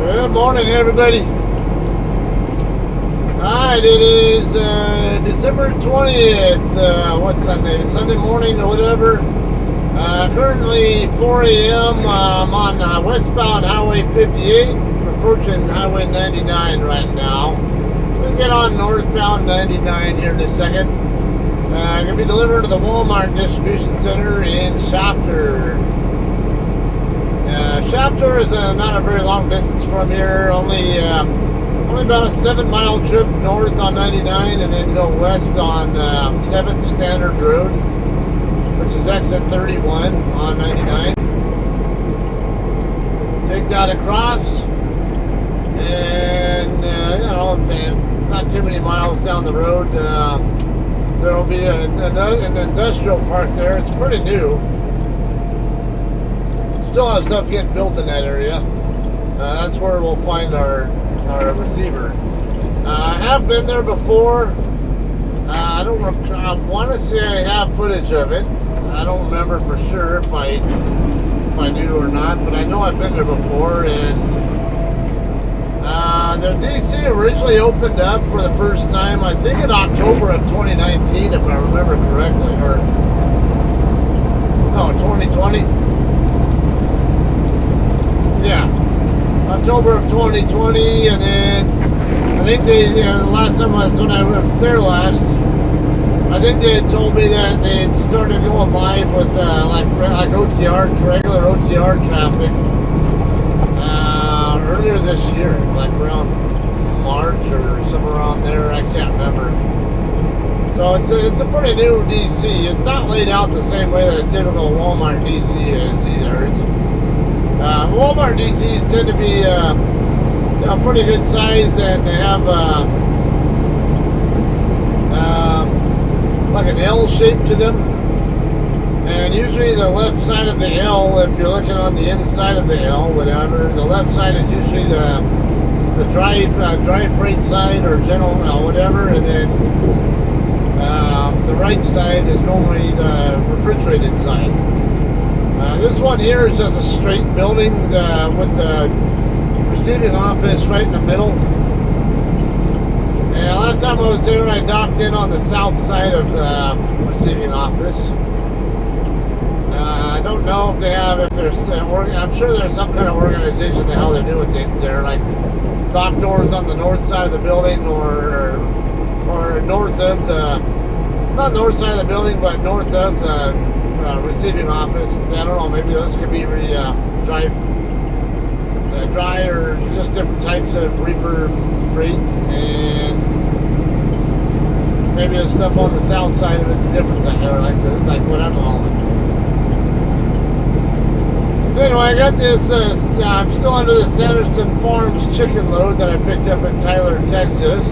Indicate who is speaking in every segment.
Speaker 1: Good morning, everybody. Alright, it is December 20th. What's Sunday? Sunday morning or whatever. Currently 4 a.m. I'm on westbound Highway 58, approaching Highway 99 right now. We'll get on northbound 99 here in a second. Going to be delivered to the Walmart distribution center in Shafter. Shafter is not a very long distance from here, only about a 7-mile trip north on 99 and then go west on 7th Standard Road, which is exit 31 on 99. Take that across, and it's not too many miles down the road. There will be an industrial park there. It's pretty new. Still a lot of stuff getting built in that area. That's where we'll find our receiver. I have been there before. I want to say I have footage of it. I don't remember for sure if I do or not, but I know I've been there before. And the DC originally opened up for the first time, I think in October of 2019, if I remember correctly, or no, 2020. Yeah, October of 2020, and then I think the last time when I was there last, I think they had told me that they had started going live with like OTR, regular OTR traffic earlier this year, like around March or somewhere around there. I can't remember. So it's a pretty new DC. It's not laid out the same way that a typical Walmart DC is either. Walmart DCs tend to be pretty good size, and they have like an L shape to them. And usually the left side of the L, if you're looking on the inside of the L, whatever, the left side is usually the dry freight side or general whatever, and then the right side is normally the refrigerated side. This one here is just a straight building with the receiving office right in the middle. And last time I was there, I docked in on the south side of the receiving office. I don't know if they have, I'm sure there's some kind of organization to how they're doing things there, like dock doors on the north side of the building or north of the, not north side of the building, but north of the receiving office. I don't know, maybe those could be dry or just different types of reefer freight, and maybe the stuff on the south side of it's a different type, or like what I'm hauling. Anyway, I got this, I'm still under the Sanderson Farms chicken load that I picked up in Tyler, Texas.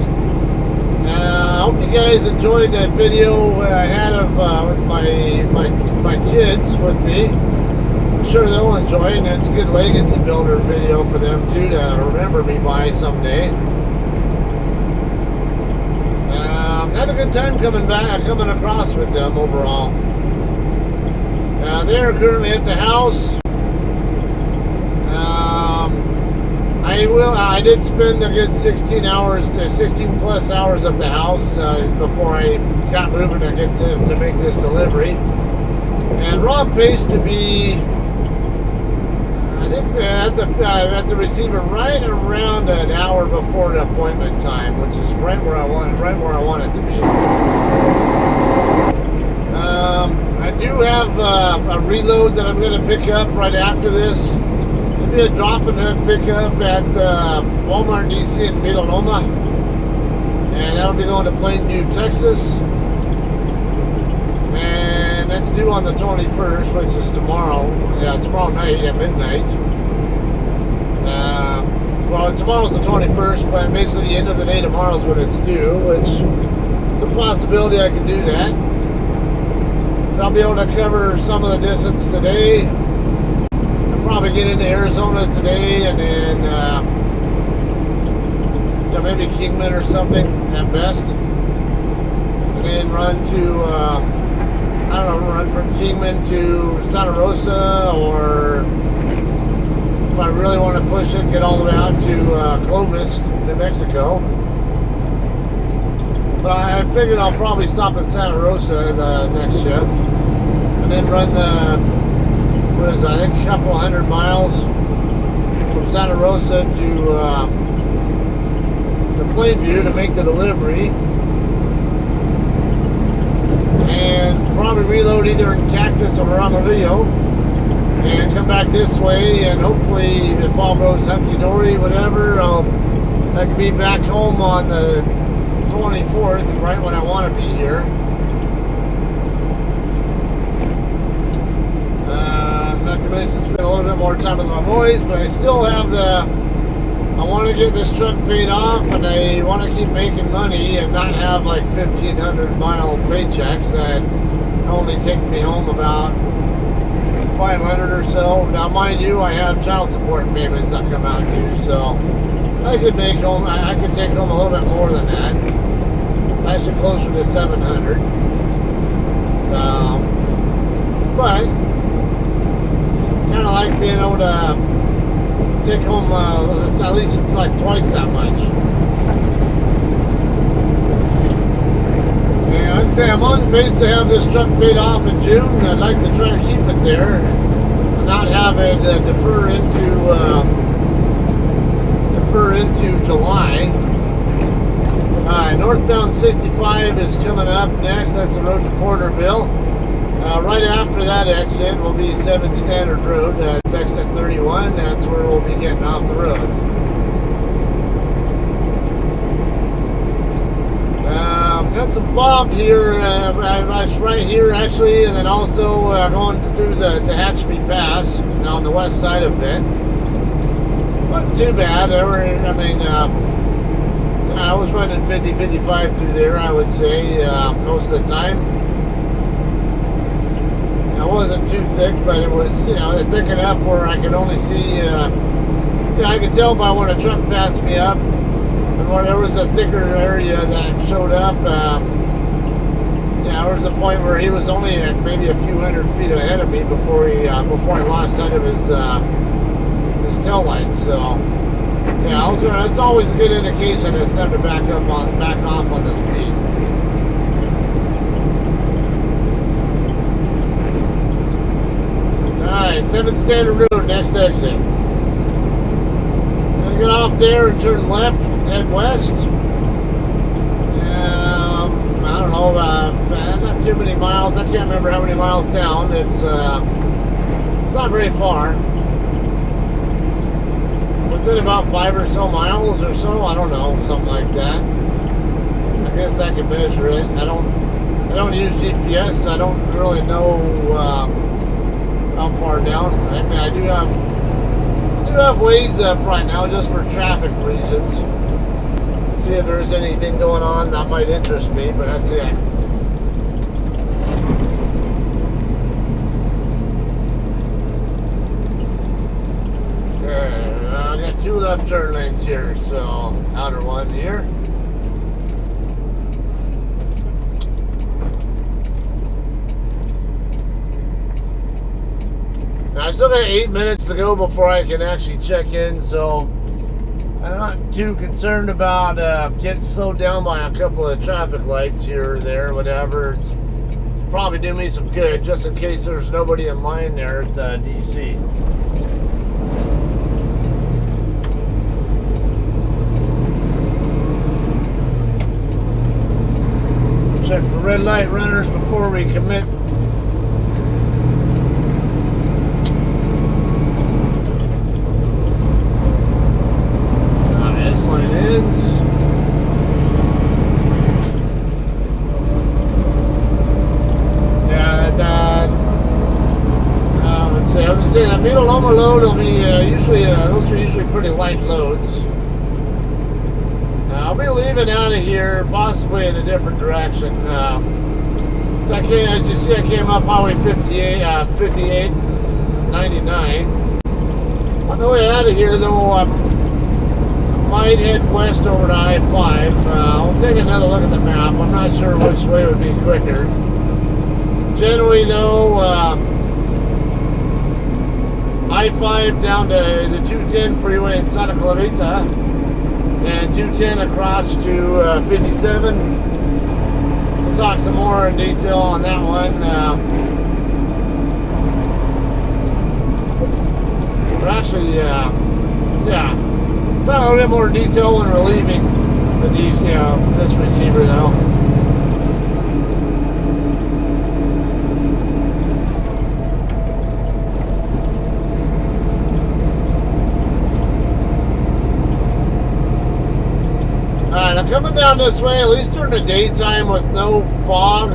Speaker 1: I hope you guys enjoyed that video I had of with my kids with me. I'm sure they'll enjoy it, and it's a good legacy builder video for them too to remember me by someday. Had a good time coming across with them overall. They are currently at the house. I did spend a good 16 plus hours at the house before I got moving to get to make this delivery. And we're on pace to be, I think, at the receiver right around an hour before the appointment time, which is right where I want it to be. I do have a reload that I'm going to pick up right after this. It'll be a drop and hook pickup at Walmart DC in Melaloma, and that'll be going to Plainview, Texas. And that's due on the 21st, which is tomorrow. Yeah, tomorrow night at midnight. Well, tomorrow's the 21st, but basically the end of the day tomorrow is when it's due, which is a possibility I can do that. So I'll be able to cover some of the distance today. I'll probably get into Arizona today, and then maybe Kingman or something at best. And then run to, run from Kingman to Santa Rosa, or if I really want to push it, get all the way out to Clovis, New Mexico. But I figured I'll probably stop in Santa Rosa in the next shift, and then run the, what is that, I think a couple hundred miles from Santa Rosa to Plainview to make the delivery, and probably reload either in Cactus or Amarillo, and come back this way, and hopefully if all goes hunky-dory, whatever, I can be back home on the 24th, right when I want to be here. Not to mention spend a little bit more time with my boys, but I still have I want to get this truck paid off, and I want to keep making money and not have like 1,500 mile paychecks that only take me home about 500 or so. Now, mind you, I have child support payments that come out too, so I could make home. I could take home a little bit more than that. Actually, closer to 700. But kind of like being able to take home at least like twice that much. And I'd say I'm on pace to have this truck paid off in June. I'd like to try to keep it there and not have it defer into July. Northbound 65 is coming up next. That's the road to Porterville. Right after that exit will be 7th Standard Road. That's exit 31. That's where we'll be getting off the road. Got some fog here, right here actually, and then also going through the Tehachapi Pass on the west side of it. Wasn't too bad. I was running 50-55 through there, I would say, most of the time. It wasn't too thick, but it was, thick enough where I could only see, I could tell by when a truck passed me up, and when there was a thicker area that showed up, there was a point where he was only maybe a few hundred feet ahead of me before he lost sight of his tail lights. So, it's always a good indication it's time to back off on the speed. Alright, 7th Standard Road, next exit. I'm gonna get off there and turn left, head west. I don't know, not too many miles. I can't remember how many miles down. It's not very far. Within about 5 or so miles or so, I don't know, something like that. I guess I can measure it. I don't use GPS. I don't really know how far down. I mean, I do have Waze up right now just for traffic reasons. See if there's anything going on that might interest me, but that's it. Okay, I got 2 left turn lanes here, so outer one here. I still got 8 minutes to go before I can actually check in, so I'm not too concerned about getting slowed down by a couple of traffic lights here or there, whatever. It's probably doing me some good, just in case there's nobody in line there at the DC. Check for red light runners before we commit. The Metaloma load will be usually, those are usually pretty light loads. I'll be leaving out of here possibly in a different direction. So as you see, I came up Highway 58, 99. On the way out of here, though, I might head west over to I-5. I'll take another look at the map. I'm not sure which way would be quicker. Generally, though, I-5 down to the 210 freeway in Santa Clarita, and 210 across to 57. We'll talk some more in detail on that one. But actually, yeah, talk a little bit more detail when we're leaving this receiver though. Alright, I'm coming down this way, at least during the daytime with no fog.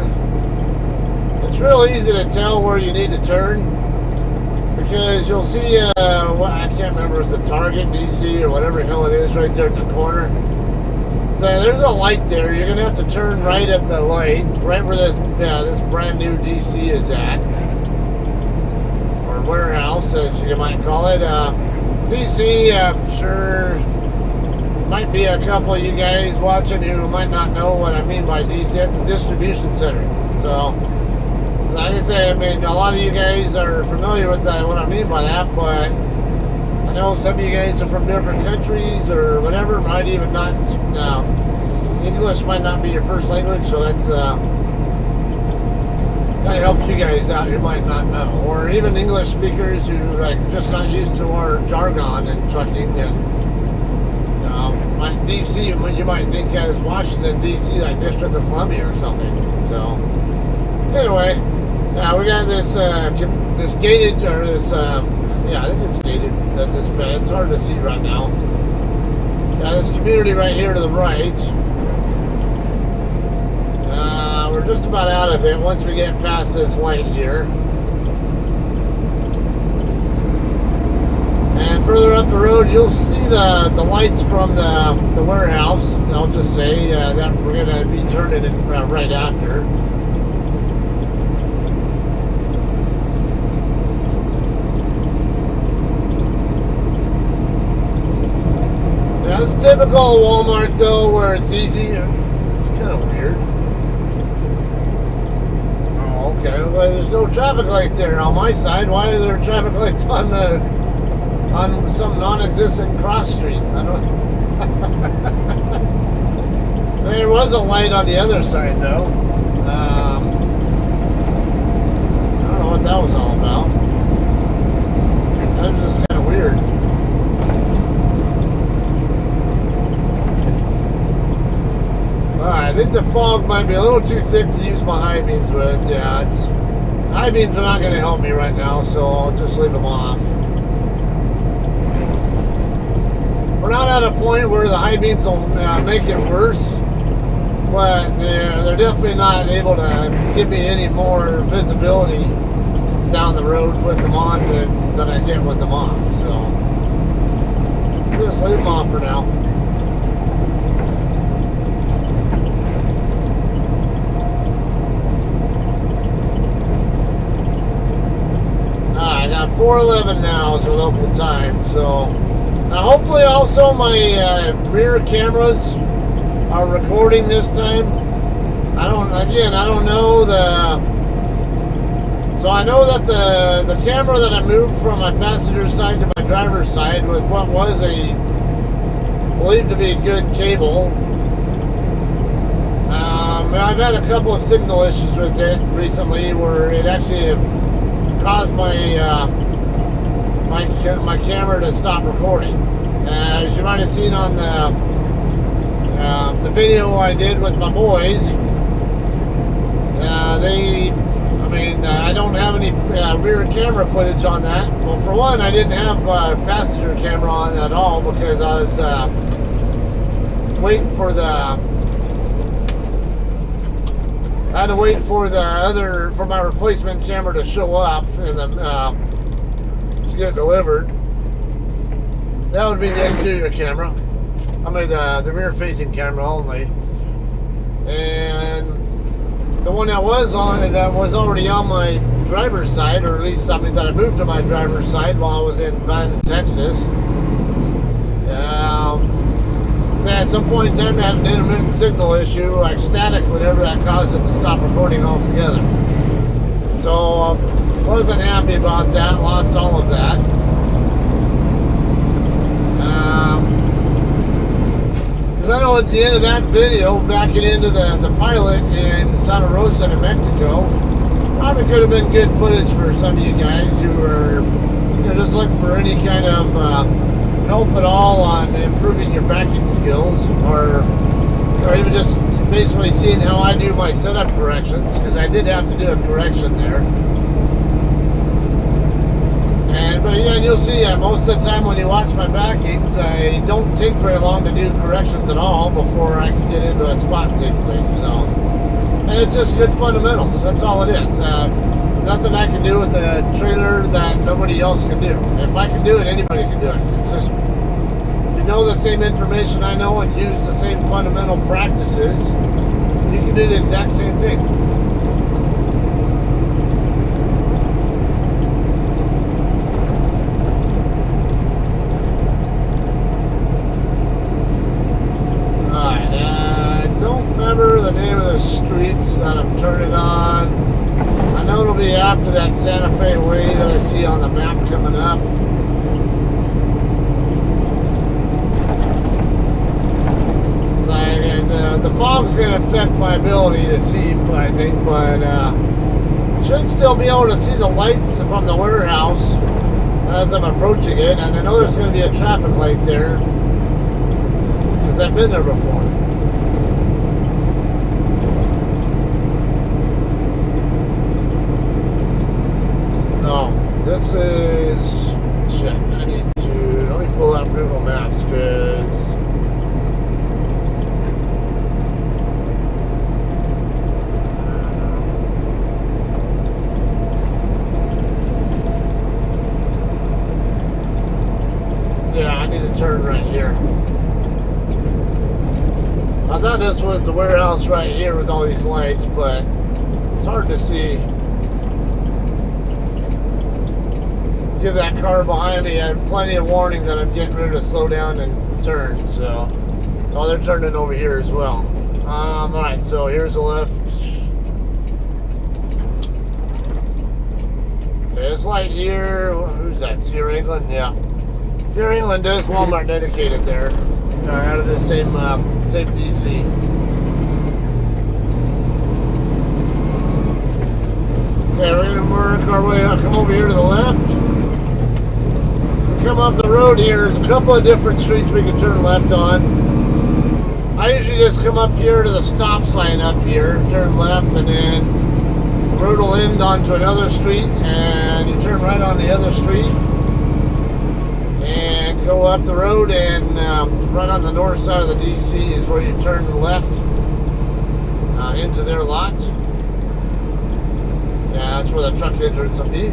Speaker 1: It's real easy to tell where you need to turn, because you'll see, I can't remember if it's the Target DC or whatever the hell it is right there at the corner. So there's a light there. You're going to have to turn right at the light, right where this brand new DC is at. Or warehouse, as you might call it. DC, I'm sure might be a couple of you guys watching who might not know what I mean by DC. That's a distribution center. So, like I say, I mean, a lot of you guys are familiar with that, what I mean by that, but I know some of you guys are from different countries or whatever, might even not, English might not be your first language, so that's kind of help you guys out who might not know. Or even English speakers who like just not used to our jargon and trucking and like DC, you might think as Washington DC, like District of Columbia or something. So anyway, we got this gated, or this I think it's gated. It's hard to see right now. This community right here to the right. We're just about out of it once we get past this light here. And further up the road, you'll see the lights from the warehouse. I'll just say that we're going to be turning it right after. Now, it's typical Walmart, though, where it's easy. It's kind of weird. Oh, okay. Well, there's no traffic light there on my side. Why are there traffic lights on some non-existent cross street? I don't. There was a light on the other side, though. I don't know what that was all about. That was just kind of weird. Alright, I think the fog might be a little too thick to use my high beams with. Yeah, high beams are not going to help me right now, so I'll just leave them off. We're not at a point where the high beams will make it worse, but they're definitely not able to give me any more visibility down the road with them on than I get with them off. So just leave them off for now. I got 4:11 now is the local time, so. Now hopefully also my rear cameras are recording this time. I don't know so I know that the camera that I moved from my passenger side to my driver's side with what was believed to be a good cable. I've had a couple of signal issues with it recently where it actually caused my camera to stop recording. As you might have seen on the video I did with my boys, I don't have any rear camera footage on that. Well, for one, I didn't have passenger camera on at all because I was waiting for I had to wait for my replacement camera to show up and to get delivered. That would be the exterior camera. I mean the rear-facing camera only. And the one that was already on my driver's side, or at least something that I moved to my driver's side while I was in Van, Texas. At some point in time, I had an intermittent signal issue, like static, whatever that caused it to stop recording altogether. So, wasn't happy about that, lost all of that. Because I know at the end of that video, backing into the pilot in Santa Rosa, New Mexico, probably could have been good footage for some of you guys who are, just looking for any kind of help at all on improving your backing skills, or even just basically seeing how I do my setup corrections, because I did have to do a correction there. But yeah, you'll see most of the time when you watch my backings, I don't take very long to do corrections at all before I can get into a spot safely. So, and it's just good fundamentals. That's all it is. Nothing I can do with the trailer that nobody else can do. If I can do it, anybody can do it. It's just, if you know the same information I know and use the same fundamental practices, you can do the exact same thing. The name of the streets that I'm turning on. I know it'll be after that Santa Fe Way that I see on the map coming up. So the fog's going to affect my ability to see, I think, but should still be able to see the lights from the warehouse as I'm approaching it. And I know there's going to be a traffic light there because I've been there before. This is shit. I need to let me pull up Google Maps because yeah, I need to turn right here. I thought this was the warehouse right here with all these lights, but it's hard to see. Give that car behind me, I have plenty of warning that I'm getting ready to slow down and turn. So, oh, they're turning over here as well. Alright, so here's the left. This light here, who's that? Sierra England? Yeah. Sierra England does Walmart dedicated there. Out of the same DC. Okay, we're going to work our way up, come over here to the left. Come up the road here, there's a couple of different streets we can turn left on. I usually just come up here to the stop sign up here, turn left, and then the road will end onto another street, and you turn right on the other street and go up the road, and right on the north side of the DC is where you turn left into their lot. Yeah, that's where the truck entrance will be.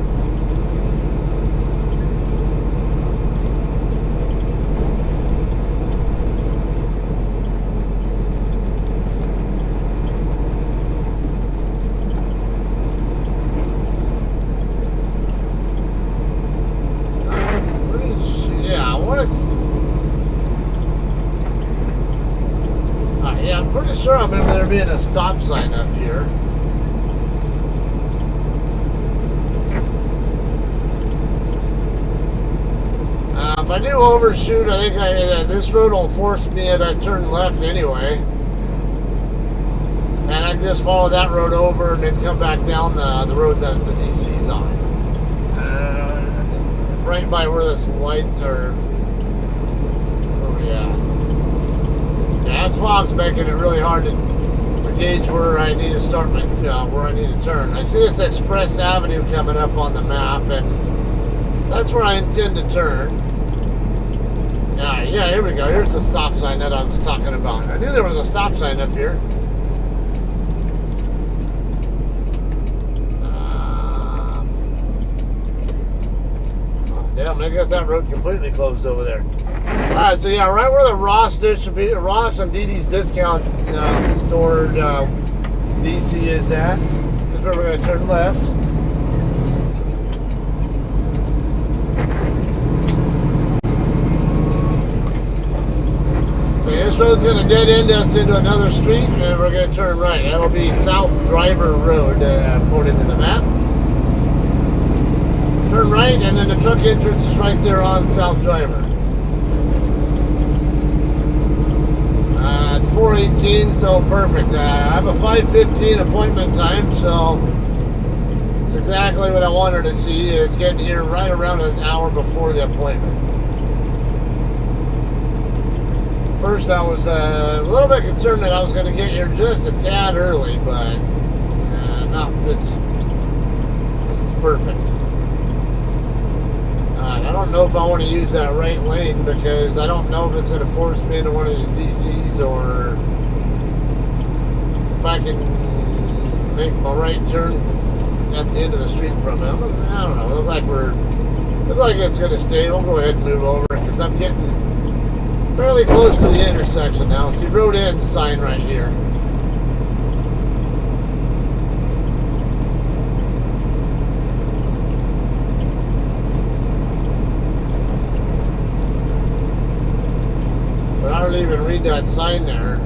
Speaker 1: I'm pretty sure I remember there being a stop sign up here. If I do overshoot, I think this road will force me to turn left anyway. And I can just follow that road over and then come back down the road that the DC's on. Right by where this light, or... oh yeah. Yeah, this fog's making it really hard to gauge where I need to start my, where I need to turn. I see this Express Avenue coming up on the map, and that's where I intend to turn. Yeah, here we go. Here's the stop sign that I was talking about. I knew there was a stop sign up here. Yeah, they got that road completely closed over there. Alright, so yeah, right where the Ross and DD's Discounts stored DC is at, is where we're going to turn left. Okay, this road's going to dead end us into another street, and we're going to turn right. That'll be South Driver Road, according to the map. Turn right, and then the truck entrance is right there on South Driver. 4:18, so perfect. I have a 5:15 appointment time, so it's exactly what I wanted to see. Is getting here right around an hour before the appointment. First, I was a little bit concerned that I was going to get here just a tad early, but no, this is perfect. I don't know if I want to use that right lane because I don't know if it's going to force me into one of these DCs or if I can make my right turn at the end of the street from it. I don't know. Look like it's going to stay. We'll go ahead and move over because I'm getting fairly close to the intersection now. See, road end sign right here. But I don't even read that sign there.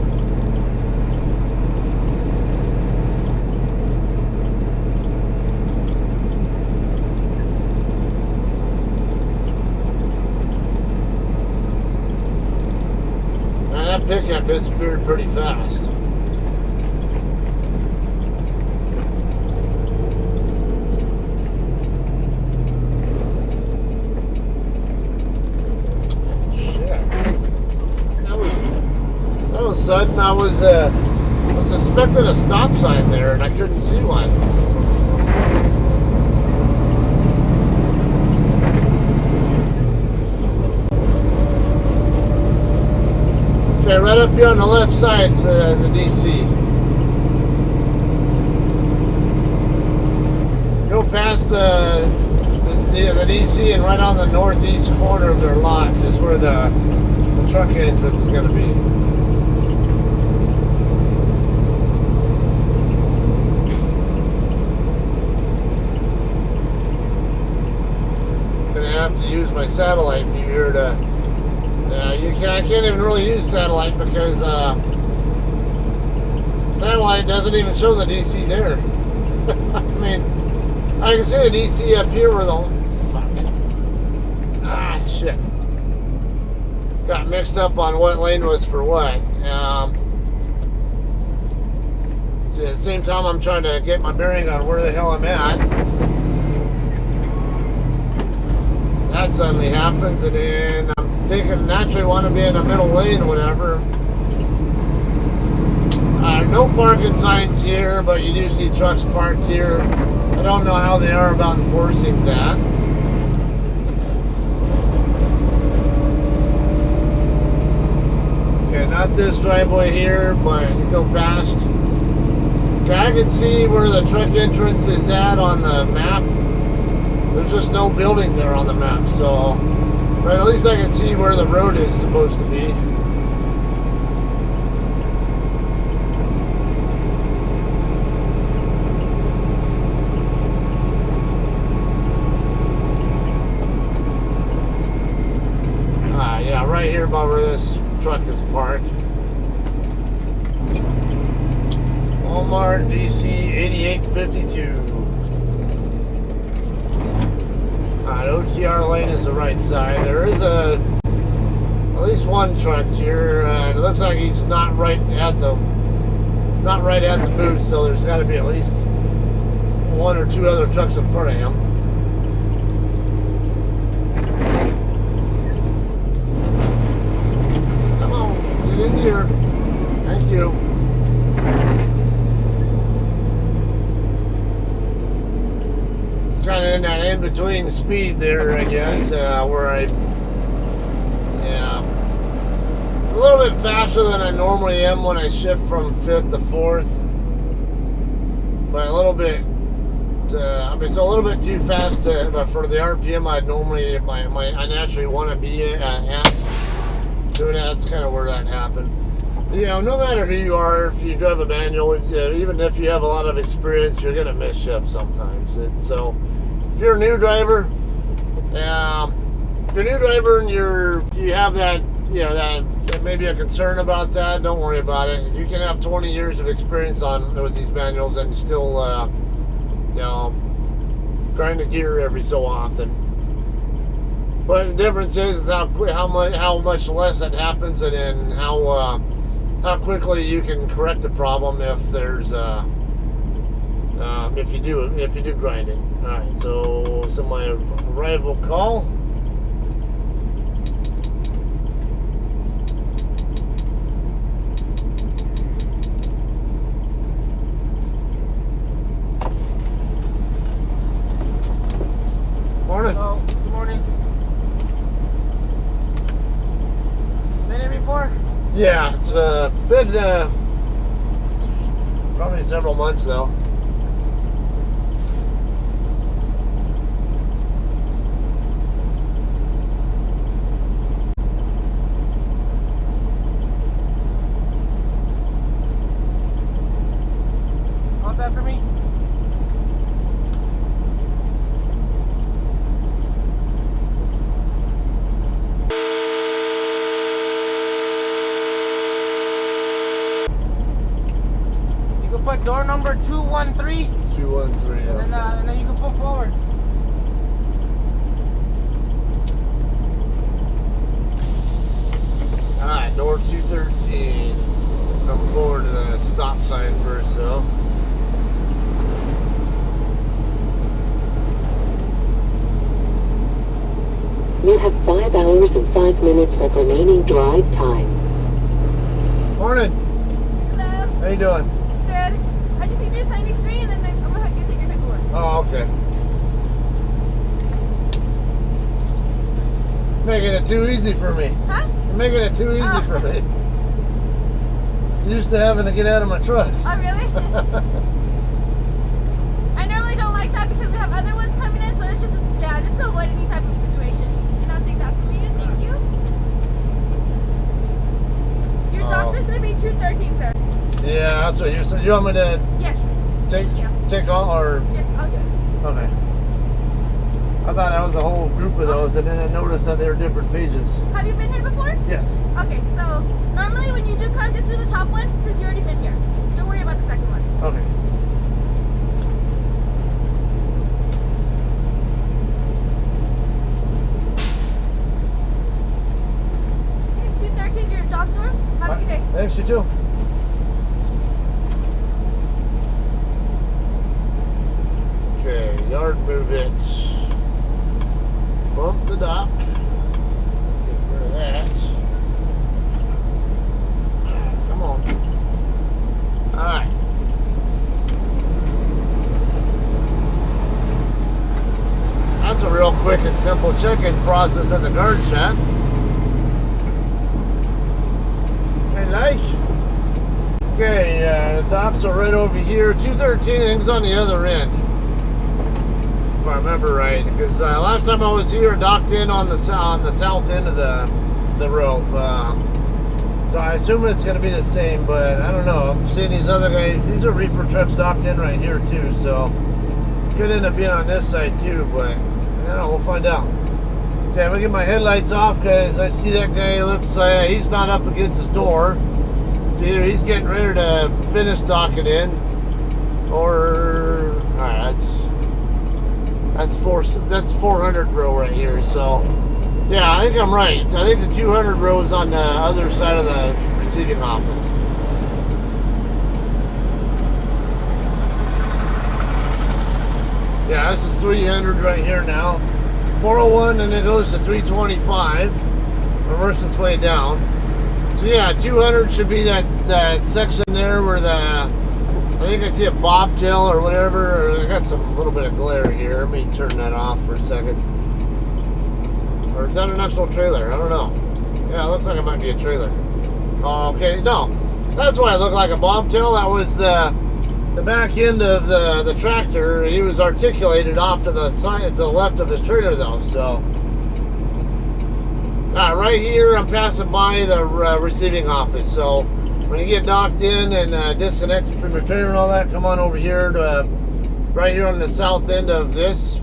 Speaker 1: That pickup disappeared pretty fast. Shit. That was sudden. I was expecting a stop sign there and I couldn't see one. Okay, right up here on the left side is the DC. Go past the DC and right on the northeast corner of their lot is where the truck entrance is going to be. I'm going to have to use my satellite view here to... I can't even really use satellite because satellite doesn't even show the DC there. I mean, I can see the DC up here where the... shit. Got mixed up on what lane was for what. So at the same time, I'm trying to get my bearing on where the hell I'm at. That suddenly happens, and then I'm thinking naturally want to be in the middle lane or whatever. No parking signs here, but you do see trucks parked here. I don't know how they are about enforcing that. Okay, not this driveway here, but you go past. Okay, I can see where the truck entrance is at on the map. There's just no building there on the map, so right, at least I can see where the road is supposed to be. Yeah, right here about where this truck is parked. Walmart DC 8852. OTR lane is the right side. There is at least one truck here. It looks like he's not right at the booth, so there's got to be at least one or two other trucks in front of him. Come on, get in here. Thank you. Kind of in that in-between speed there, I guess, where a little bit faster than I normally am when I shift from 5th to 4th, but a little bit, it's a little bit too fast for the RPM I naturally want to be at. So that's kind of where that happened. You know, no matter who you are, if you drive a manual, even if you have a lot of experience, you're going to miss shift sometimes. So if you're a new driver, and you have that, that maybe a concern about that, don't worry about it. You can have 20 years of experience with these manuals and still, grind a gear every so often. But the difference is how much less it happens, and then how how quickly you can correct the problem if there's if you do grind it. All right, so my arrival call. Morning.
Speaker 2: Oh, good morning. Been here before?
Speaker 1: Yeah, it's been probably several months though.
Speaker 2: Want that for me? You can put door number 213,
Speaker 1: 213.
Speaker 2: and then you can put forward.
Speaker 1: Alright, door 213. Come forward to the stop sign first though.
Speaker 3: You have 5 hours and 5 minutes of remaining drive time.
Speaker 1: Morning.
Speaker 4: Hello.
Speaker 1: How you doing?
Speaker 4: Good. I just need you to sign these three, and then I'm gonna go take your paperwork.
Speaker 1: Oh, okay. Making it too easy for me.
Speaker 4: Huh?
Speaker 1: You're making it too easy for me. Used to having to get out of my truck.
Speaker 4: Oh, really? I normally don't like that because we have other ones coming in, so it's just to avoid any type of situation. And I'll take that from you. Thank you. Your doctor's gonna be 213, sir.
Speaker 1: Yeah, that's what you said. You want me to
Speaker 4: Yes.
Speaker 1: take
Speaker 4: Thank you.
Speaker 1: take all or
Speaker 4: Just I'll do it.
Speaker 1: okay? I thought that was a whole group of those, and then I noticed that they were different pages.
Speaker 4: Have you been here before?
Speaker 1: Yes.
Speaker 4: Okay, so normally when you do come, just do the top one since you already been here. Don't worry about the second one.
Speaker 1: Okay.
Speaker 4: Okay, 213 is your doctor. Have a good day.
Speaker 1: Thanks, you too. Okay, yard move it. Bump the dock. Get rid of that. Come on. Alright. That's a real quick and simple check-in process at the guard shack. Hey, like. Okay, docks are right over here. 213, things on the other end. If I remember right, because last time I was here, docked in on the south end of the rope. So I assume it's going to be the same, but I don't know. I'm seeing these other guys. These are reefer trucks docked in right here too, so could end up being on this side too. But I don't know. We'll find out. Okay, I'm gonna get my headlights off because I see that guy looks like he's not up against his door. So either he's getting ready to finish docking in, or all right, that's 400 row right here. So yeah, I think I'm right. I think the 200 row is on the other side of the receiving office. Yeah, this is 300 right here now. 401, and it goes to 325. Reverse its way down. So yeah, 200 should be that section there where I think I see a bobtail or whatever. I got a little bit of glare here. Let me turn that off for a second. Or is that an actual trailer? I don't know. Yeah, it looks like it might be a trailer. Oh, okay, no. That's why it looked like a bobtail. That was the back end of the tractor. He was articulated off to the side, to the left of his trailer though, so. Right here, I'm passing by the receiving office. So when you get docked in and disconnected from your trailer and all that, come on over here to right here on the south end of this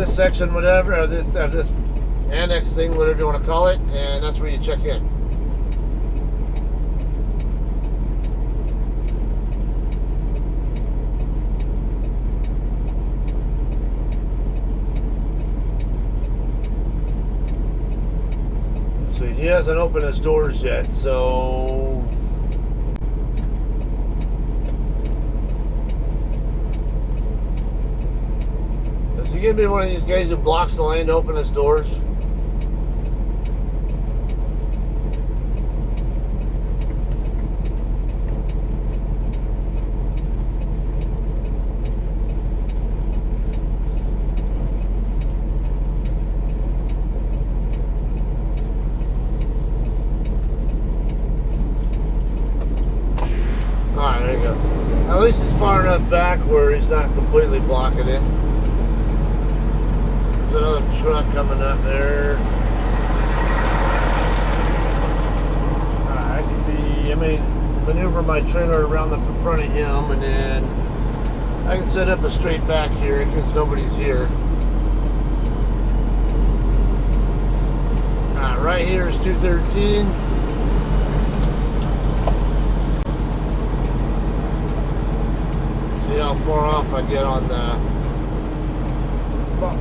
Speaker 1: section, whatever, or this annex thing, whatever you want to call it, and that's where you check in. So he hasn't opened his doors yet, so is he gonna be one of these guys who blocks the lane to open his doors? Alright, there you go. At least it's far enough back where he's not completely blocking it. There's another truck coming up there. Alright, I may maneuver my trailer around the front of him, and then I can set up a straight back here because nobody's here. Alright, right here is 213. See how far off I get on the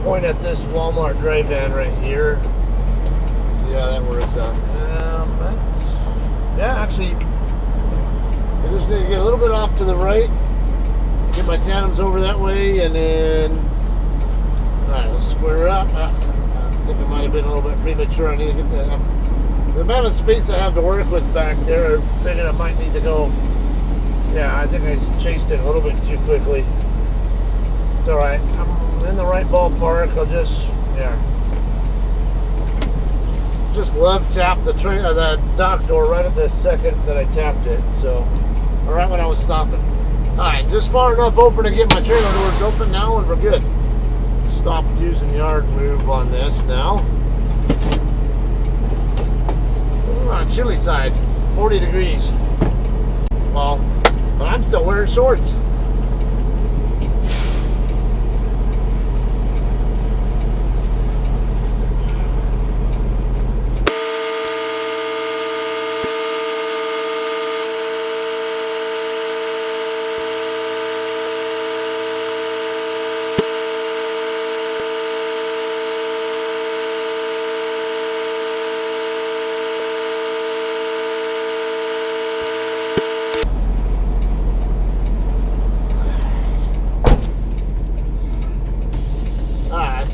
Speaker 1: point at this Walmart drive-in right here. See how that works out. Yeah, actually, I just need to get a little bit off to the right, get my tandems over that way, and then, alright, let's square up. I think it might have been a little bit premature. I need to get the amount of space I have to work with back there. I figured I might need to go. Yeah, I think I chased it a little bit too quickly. It's alright. I'm in the right ballpark. I'll just love tap the dock door right at the second that I tapped it. So, right when I was stopping. Alright, just far enough open to get my trailer doors open now, and we're good. Stop using yard move on this now. On chilly side, 40 degrees. Well, but I'm still wearing shorts.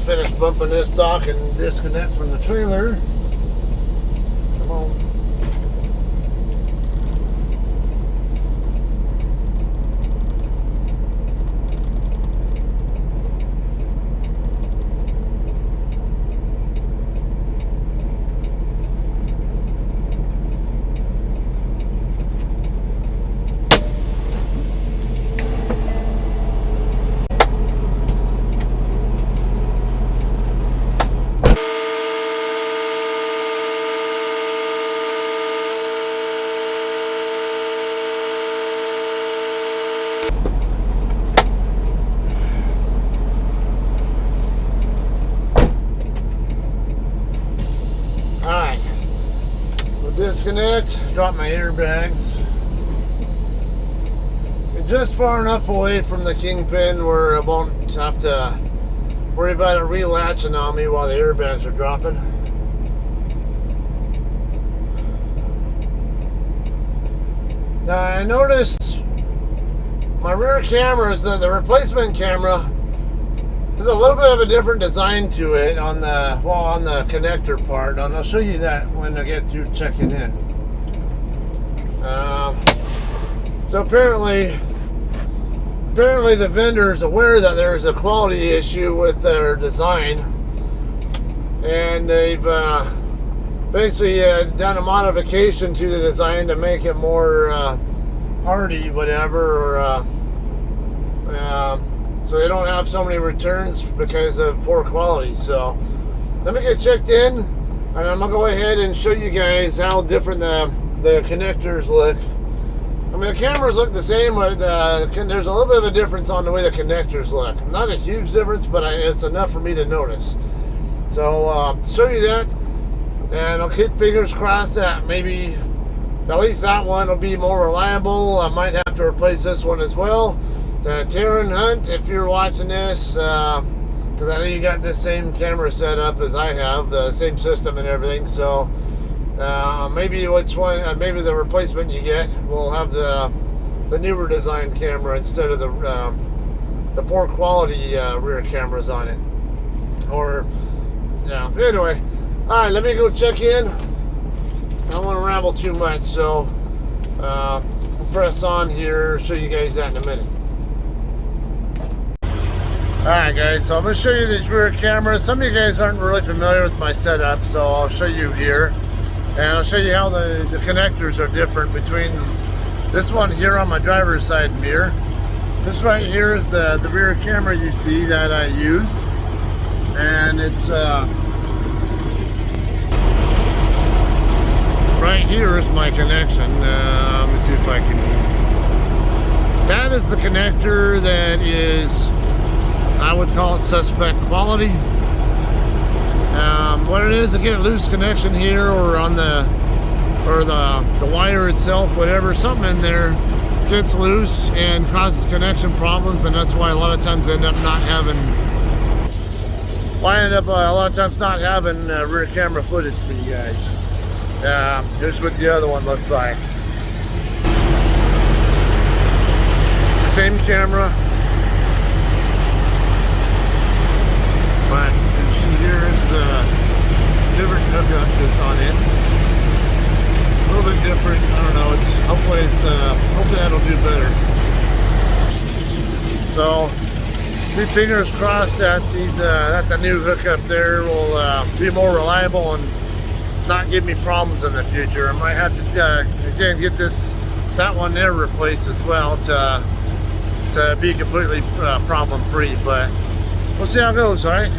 Speaker 1: Finish bumping this dock and disconnect from the trailer. Come on. Disconnect, drop my airbags. Just far enough away from the kingpin where I won't have to worry about it relatching on me while the airbags are dropping. Now I noticed my rear camera is the replacement camera. There's a little bit of a different design to it on the connector part, and I'll show you that when I get through checking in. So apparently the vendor is aware that there's a quality issue with their design, and they've basically done a modification to the design to make it more hardy, whatever, or so they don't have so many returns because of poor quality. So let me get checked in, and I'm gonna go ahead and show you guys how different the connectors look. I mean, the cameras look the same, but there's a little bit of a difference on the way the connectors look. Not a huge difference, but it's enough for me to notice. So show you that, and I'll keep fingers crossed that maybe at least that one will be more reliable. I might have to replace this one as well. Taryn Hunt, if you're watching this, because I know you got this same camera set up as I have, the same system and everything, so Maybe which one? Maybe the replacement you get will have the newer design camera instead of the poor quality rear cameras on it. Or yeah. Anyway, all right. Let me go check in. I don't want to ramble too much, so we'll press on here. Show you guys that in a minute. Alright guys, so I'm going to show you these rear cameras. Some of you guys aren't really familiar with my setup, so I'll show you here. And I'll show you how the connectors are different between this one here on my driver's side mirror. This right here is the rear camera you see that I use. And it's right here is my connection. Let me see if I can... That is the connector that is... I would call it suspect quality. What it is, I get a loose connection here or on the wire itself, whatever, something in there gets loose and causes connection problems, and that's why a lot of times I end up not having rear camera footage for you guys. Here's what the other one looks like. Same camera. But you see here's the different hookup that's on it. A little bit different. I don't know. Hopefully that'll do better. So keep fingers crossed that that the new hookup there will be more reliable and not give me problems in the future. I might have to again get that one there replaced as well to be completely problem free. But we'll see how it goes, alright?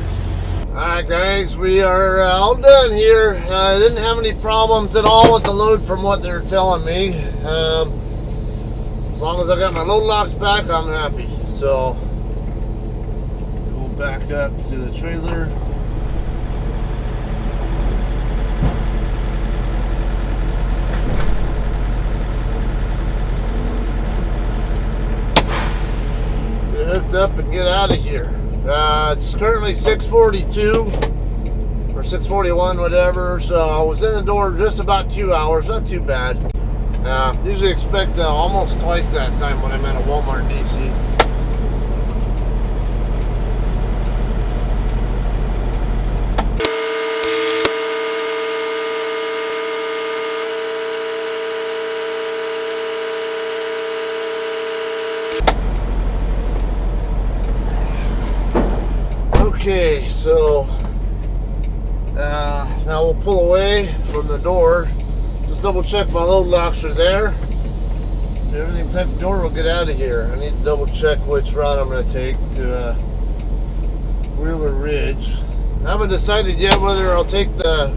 Speaker 1: Alright guys, we are all done here. I didn't have any problems at all with the load from what they're telling me. As long as I got my load locks back, I'm happy. So, we'll back up to the trailer. Get hooked up and get out of here. It's currently 6:42 or 6:41, whatever. So I was in the door just about 2 hours. Not too bad. Usually expect almost twice that time when I'm at a Walmart DC. Okay, so now we'll pull away from the door. Just double check my load locks are there. If everything's at the door, we'll get out of here. I need to double check which route I'm going to take to Wheeler Ridge. I haven't decided yet whether I'll take the...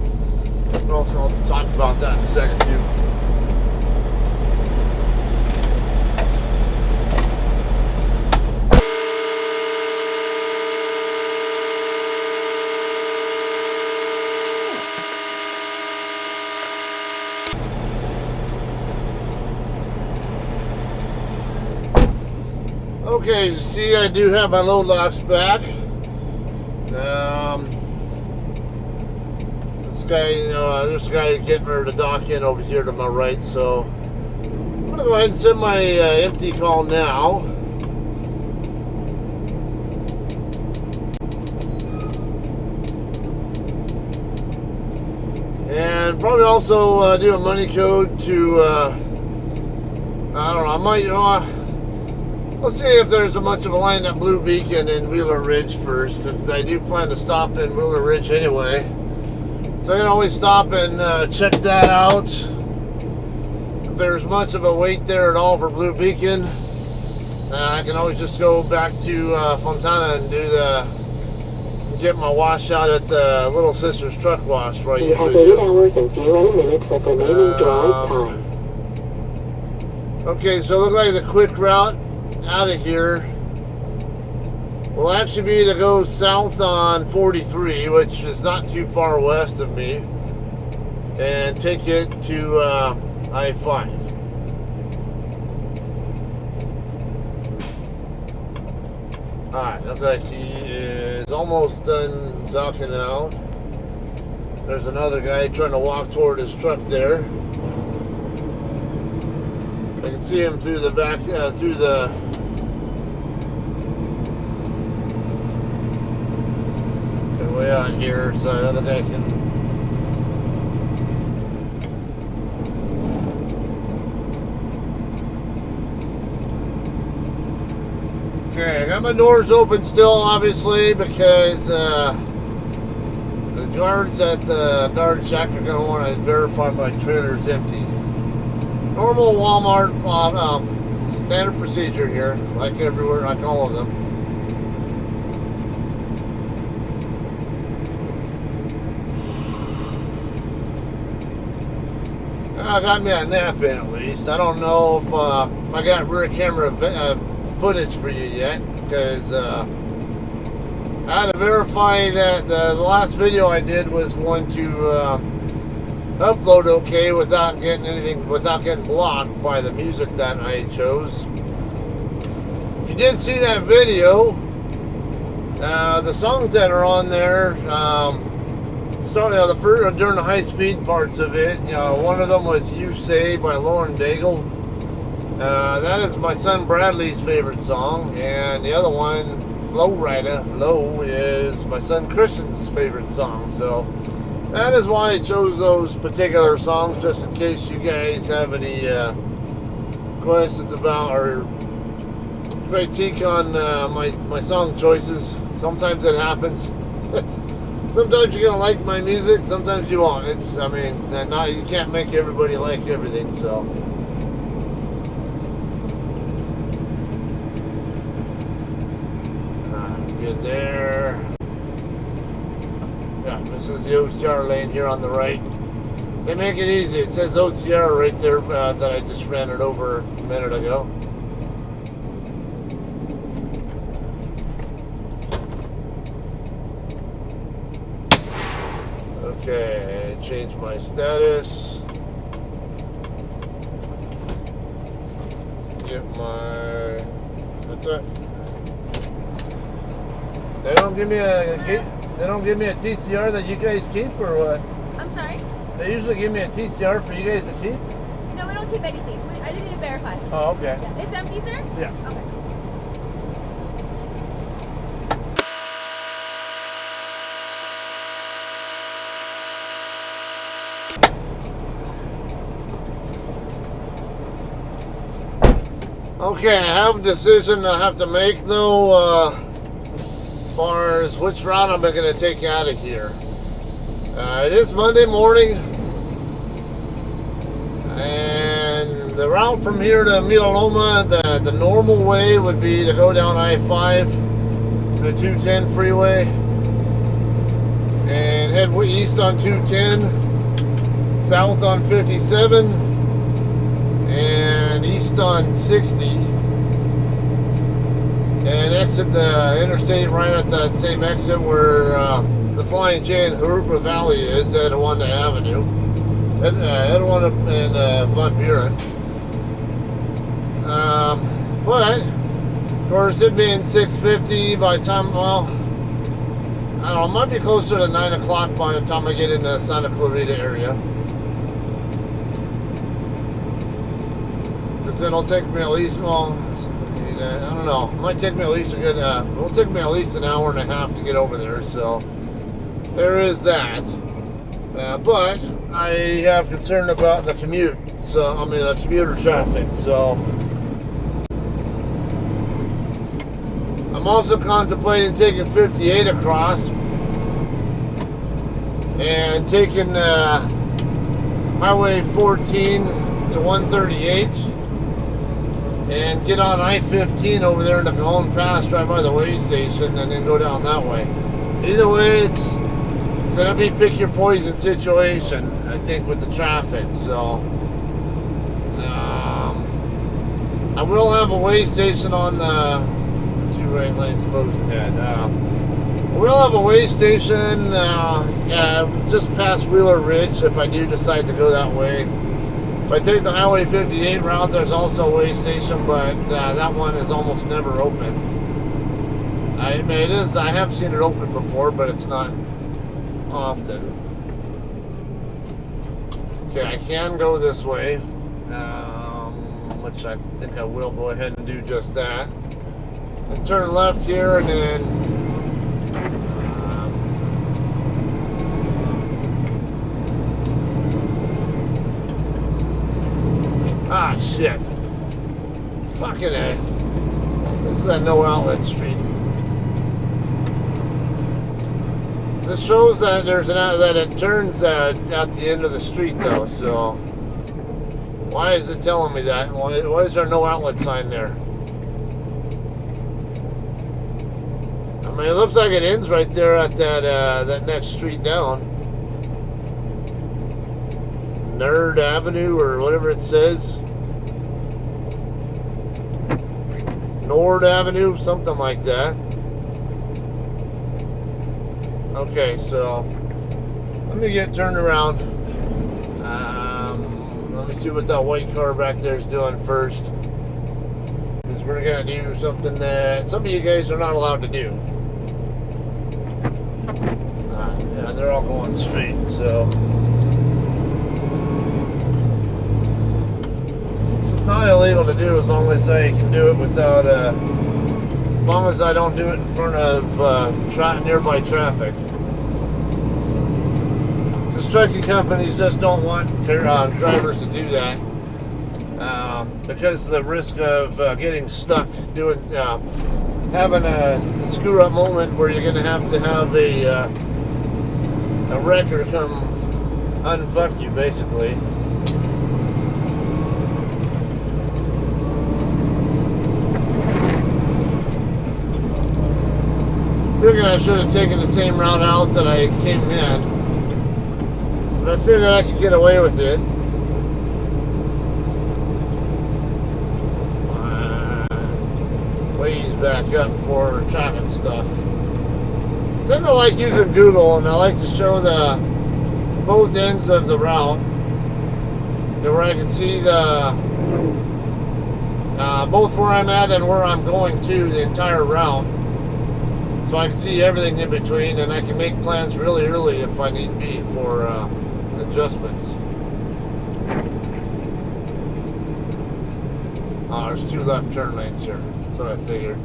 Speaker 1: Well, I'll talk about that in a second too. Okay, you see I do have my load locks back. This guy, there's a guy getting ready to dock in over here to my right, so I'm gonna go ahead and send my empty call now. And probably also do a money code to, I don't know, I might, let's see if there's much of a line at Blue Beacon and Wheeler Ridge first, since I do plan to stop in Wheeler Ridge anyway. So I can always stop and check that out. If there's much of a wait there at all for Blue Beacon, I can always just go back to Fontana and get my wash out at the Little Sisters Truck Wash right here.
Speaker 3: You have 8 hours and 0 minutes of remaining drive time.
Speaker 1: Okay, so it looks like the quick route out of here will actually be to go south on 43, which is not too far west of me, and take it to I-5. Alright, looks like he is almost done docking out. There's another guy trying to walk toward his truck there. I can see him through the back, through the way out here, so another guy can. Okay, I got my doors open still, obviously, because the guards at the guard shack are going to want to verify my trailer's empty. Normal Walmart standard procedure here, like everywhere, like all of them. I got me a nap in at least. I don't know if I got rear camera footage for you yet, because I had to verify that the last video I did was going to upload okay without getting blocked by the music that I chose. If you did see that video, the songs that are on there, during the high speed parts of it, one of them was "You Say" by Lauren Daigle. That is my son Bradley's favorite song, and the other one, "Flow Rider" Low, is my son Christian's favorite song. So that is why I chose those particular songs, just in case you guys have any questions about or critique on my song choices. Sometimes it happens. Sometimes you're gonna like my music, sometimes you won't. You can't make everybody like everything, so. Get there. Yeah, this is the OTR lane here on the right. They make it easy. It says OTR right there that I just ran it over a minute ago. Okay, change my status. Get my. What's that? They don't give me a. They don't give me a TCR that you guys keep, or what?
Speaker 4: I'm sorry?
Speaker 1: They usually give me a TCR for you guys to keep.
Speaker 4: No, we don't keep anything. I just need to verify.
Speaker 1: Oh, okay.
Speaker 4: Yeah. It's empty, sir?
Speaker 1: Yeah.
Speaker 4: Okay.
Speaker 1: Okay, I have a decision I have to make though, as far as which route I'm going to take out of here. It is Monday morning, and the route from here to Mitaloma, the normal way would be to go down I-5 to the 210 freeway and head east on 210, south on 57, and east on 60, and exit the interstate right at that same exit where the Flying J in Harupa Valley is at Wanda Avenue, Edwanda and Von Buren. But of course, it being 6:50 by the time, well, I don't know, it might be closer to 9 o'clock by the time I get into the Santa Clarita area. Because then it'll take me at least, well, I don't know, it might take me at least it'll take me at least an hour and a half to get over there, so there is that. But I have concern about the commute, so, the commuter traffic, so I'm also contemplating taking 58 across and taking Highway 14 to 138 and get on I-15 over there in the Cajon Pass, drive by the way station, and then go down that way. Either way, it's going to be pick your poison situation, I think, with the traffic. So I will have a way station on the two right lanes closed ahead. We'll have a way station just past Wheeler Ridge if I do decide to go that way. If I take the Highway 58 route, there's also a way station, but that one is almost never open. I have seen it open before, but it's not often. Okay, I can go this way, which I think I will go ahead and do just that. And turn left here, and then shit. Fucking A. This is a no outlet street. This shows that there's that it turns at the end of the street though, so why is it telling me that? Why is there no outlet sign there? I mean, it looks like it ends right there at that next street down. Nerd Avenue or whatever it says. Nord Avenue, something like that. Okay, so let me get turned around. Let me see what that white car back there is doing first. Because we're going to do something that some of you guys are not allowed to do. Yeah, they're all going straight, so. This is not illegal to do as long as I can do it without, as long as I don't do it in front of nearby traffic. Because trucking companies just don't want their drivers to do that because of the risk of getting stuck doing having a screw up moment where you're going to have a wrecker come unfuck you basically. Figured I should have taken the same route out that I came in. But I figured I could get away with it. Ways back up for traffic stuff. I tend to like using Google, and I like to show both ends of the route, where I can see both where I'm at and where I'm going to, the entire route. So I can see everything in between, and I can make plans really early if I need be for adjustments. Oh, there's 2 left turn lanes here. That's what I figured.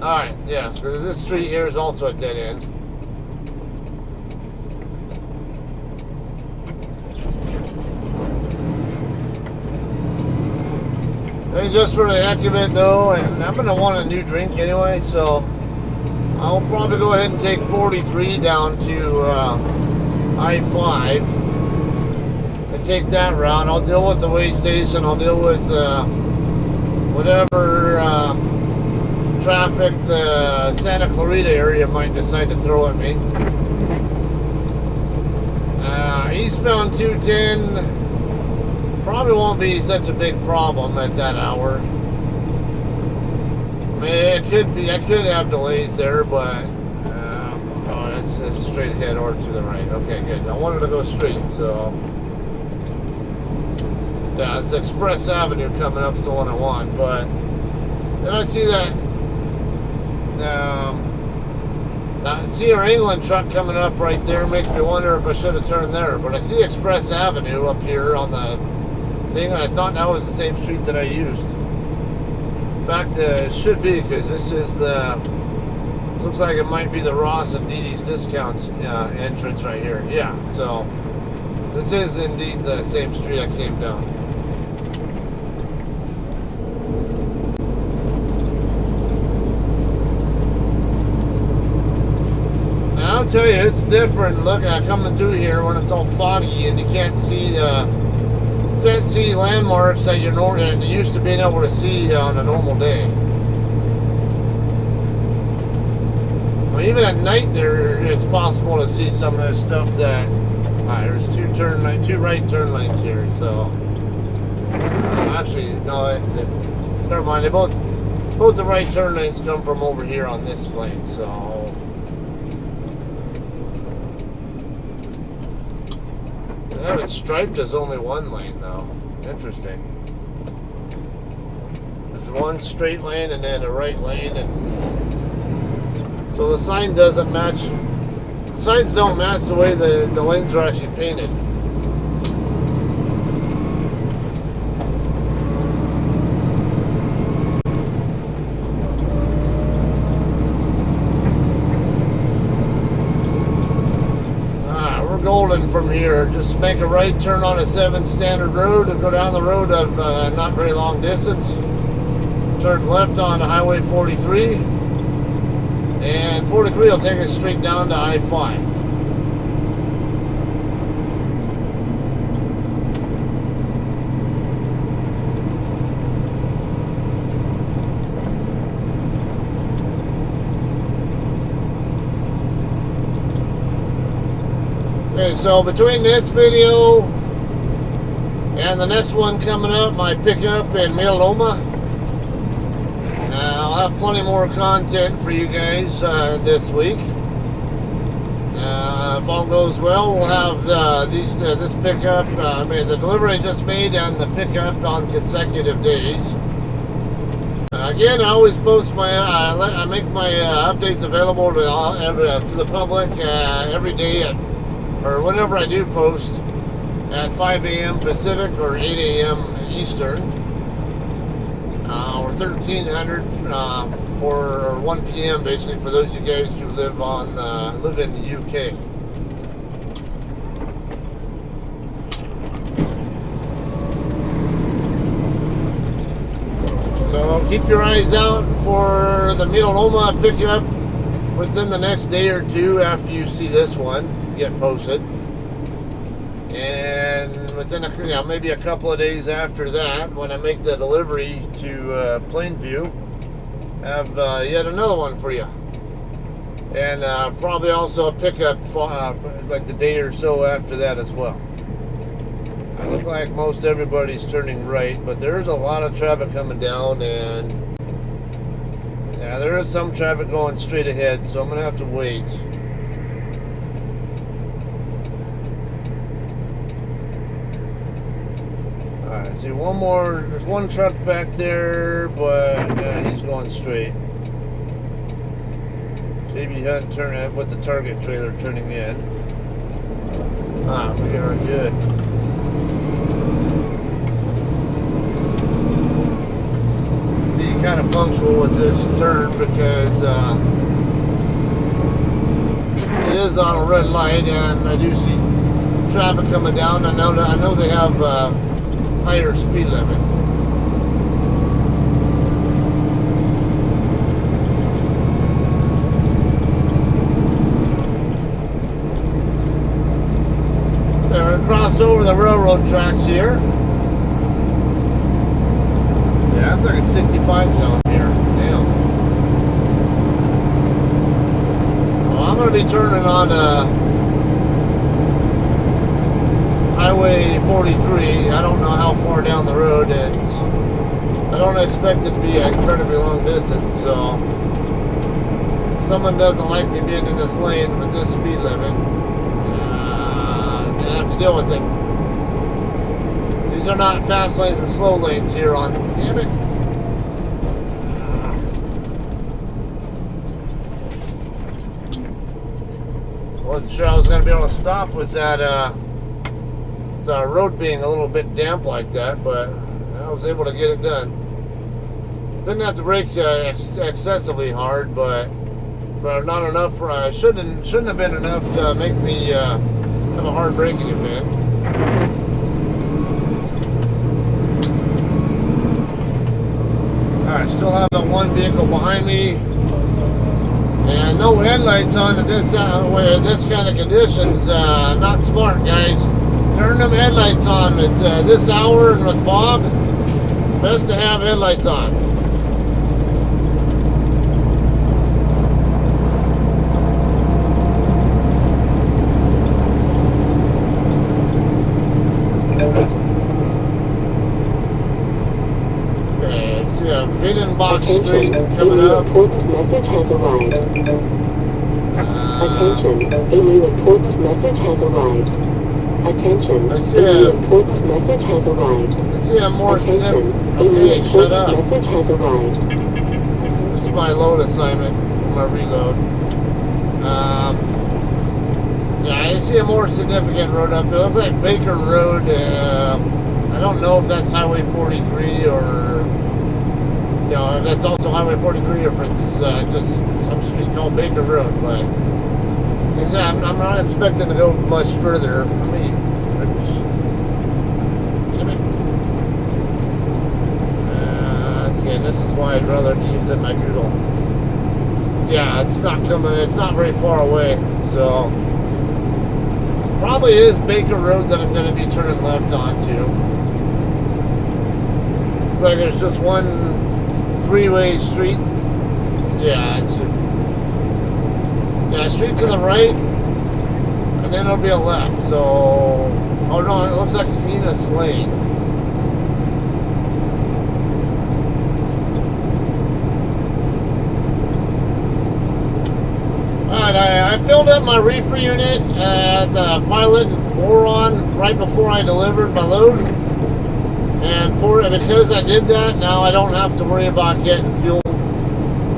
Speaker 1: Alright, yes, because this street here is also a dead end. And just for the heck of it though, and I'm going to want a new drink anyway, so I'll probably go ahead and take 43 down to I-5 and take that route. I'll deal with the way station. I'll deal with whatever traffic the Santa Clarita area might decide to throw at me. Eastbound 210 probably won't be such a big problem at that hour. I mean, it could be. I could have delays there, but it's straight ahead or to the right. Okay, good. I wanted to go straight, so yeah, it's Express Avenue coming up. It's the one I want, but then I see that. I see our England truck coming up right there. Makes me wonder if I should have turned there. But I see Express Avenue up here on the thing, and I thought that was the same street that I used. In fact, it should be, because this is this looks like it might be the Ross and Dee Dee's Discounts entrance right here. Yeah, so this is indeed the same street I came down. Now, I'll tell you, it's different looking at coming through here when it's all foggy and you can't see landmarks that you're used to being able to see on a normal day. Well, even at night, it's possible to see some of the stuff that. There's two right turn lanes here. So actually, no, never mind. They both the right turn lanes come from over here on this lane. So. They have it striped as only one lane though. Interesting. There's one straight lane and then a right lane, and so the sign doesn't match. The signs don't match the way the lanes are actually painted. Golden from here. Just make a right turn on a 7 standard road and go down the road of not very long distance. Turn left on Highway 43. And 43 will take us straight down to I-5. Okay, so between this video and the next one coming up, my pickup in Mila Loma, I'll have plenty more content for you guys this week. If all goes well, we'll have this pickup, the delivery I just made and the pickup on consecutive days. Again, I always post I make my updates available to the public every day or whenever I do post at 5 a.m. Pacific or 8 a.m. Eastern, or 1300 or 1 p.m. basically for those of you guys who live in the UK. So keep your eyes out for the Mila Loma pickup within the next day or two after you see this one get posted, and within maybe a couple of days after that, when I make the delivery to Plainview, have yet another one for you, and probably also a pickup like the day or so after that as well. I look like most everybody's turning right, but there's a lot of traffic coming down, and yeah, there is some traffic going straight ahead, so I'm gonna have to wait. Alright, see one more, there's one truck back there, but he's going straight. JB Hunt turning with the Target trailer turning in. We are good. Be kind of punctual with this turn because it is on a red light, and I do see traffic coming down. I know they have higher speed limit. We're crossed over the railroad tracks here. Yeah, it's like a 65 zone here. Damn. Well, I'm going to be turning on Highway 43. I don't know how far down the road it's. I don't expect it to be an incredibly long distance, so if someone doesn't like me being in this lane with this speed limit, I have to deal with it. These are not fast lanes and slow lanes here on. Damn it. Wasn't sure I was going to be able to stop with that. The road being a little bit damp like that, but I was able to get it done. Didn't have to brake excessively hard, but not enough. Shouldn't have been enough to make me have a hard braking event. Alright, still have that one vehicle behind me, and no headlights on at this kind of conditions. Not smart, guys. Turn them headlights on. It's this hour and with fog, best to have headlights on. Okay, let's see a Wiedenbach Street coming up.
Speaker 3: Important message has arrived. Attention, a new important message has arrived. Attention, a new important message has arrived.
Speaker 1: Let's see, I'm more
Speaker 3: Attention, a new
Speaker 1: okay, shut
Speaker 3: important
Speaker 1: up.
Speaker 3: message has arrived.
Speaker 1: This is my load assignment for my reload. Yeah, I see a more significant road up there. It looks like Baker Road. I don't know if that's Highway 43 or, if that's also Highway 43 or if it's just some street called Baker Road, but I said, I'm not expecting to go much further. Okay, this is why I'd rather be using my Google. Yeah, it's not coming. It's not very far away, so probably is Baker Road that I'm going to be turning left onto. It's like there's just one three-way street. Yeah, street to the right, and then there'll be a left. So, oh no, it looks like Enos Lane. Alright, I filled up my reefer unit at Pilot and Boron right before I delivered my load. And because I did that, now I don't have to worry about getting fuel.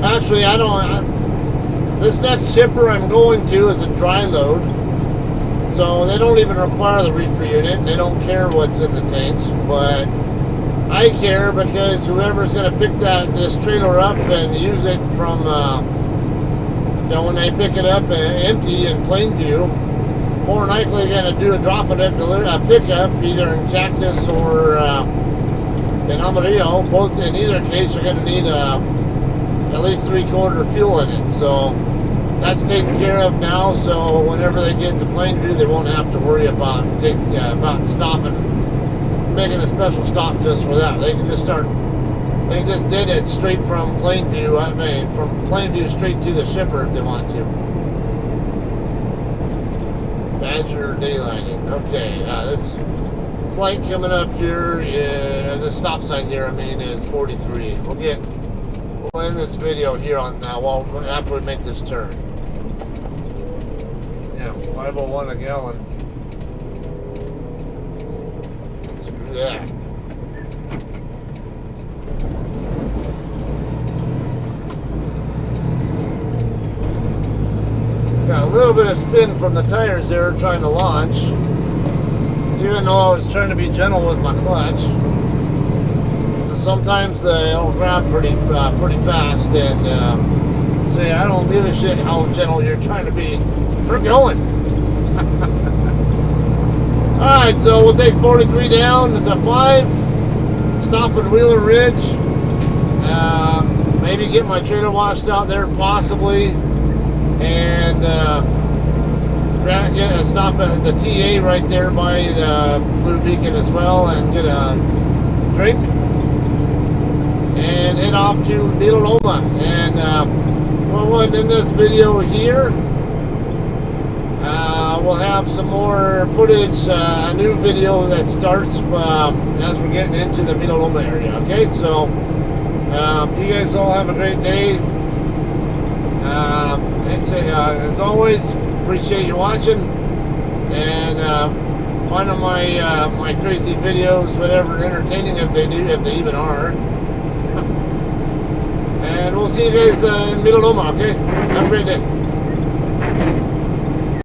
Speaker 1: Actually, this next shipper I'm going to is a dry load. So they don't even require the reefer unit, and they don't care what's in the tanks. But I care because whoever's going to pick this trailer up and use it from, when they pick it up empty in Plainview, more than likely going to do a pickup either in Cactus or in Amarillo. Both in either case are going to need at least 3/4 fuel in it. So that's taken care of now. So whenever they get to Plainview, they won't have to worry about stopping, making a special stop just for that. They can just start. They just did it straight from Plainview. From Plainview straight to the shipper if they want to. Badger daylighting. Okay, this light coming up here. The stop sign here, is 43. We'll end this video here on after we make this turn. Yeah, 501 a gallon. Screw that. Got a little bit of spin from the tires there trying to launch. Even though I was trying to be gentle with my clutch. Sometimes they'll grab pretty fast, and say, I don't give a shit how gentle you're trying to be. We're going. Alright, so we'll take 43 down to 5. Stop at Wheeler Ridge. Maybe get my trailer washed out there, possibly. And stop at the TA right there by the Blue Beacon as well and get a drink. And head off to Vila Loma. And we'll end this video here. We'll have some more footage, a new video that starts as we're getting into the Vila Loma area. Okay, so you guys all have a great day. As always, appreciate you watching. And finding my crazy videos, whatever, entertaining if they even are. And we'll see you guys in Vila Loma, okay? Have a great day.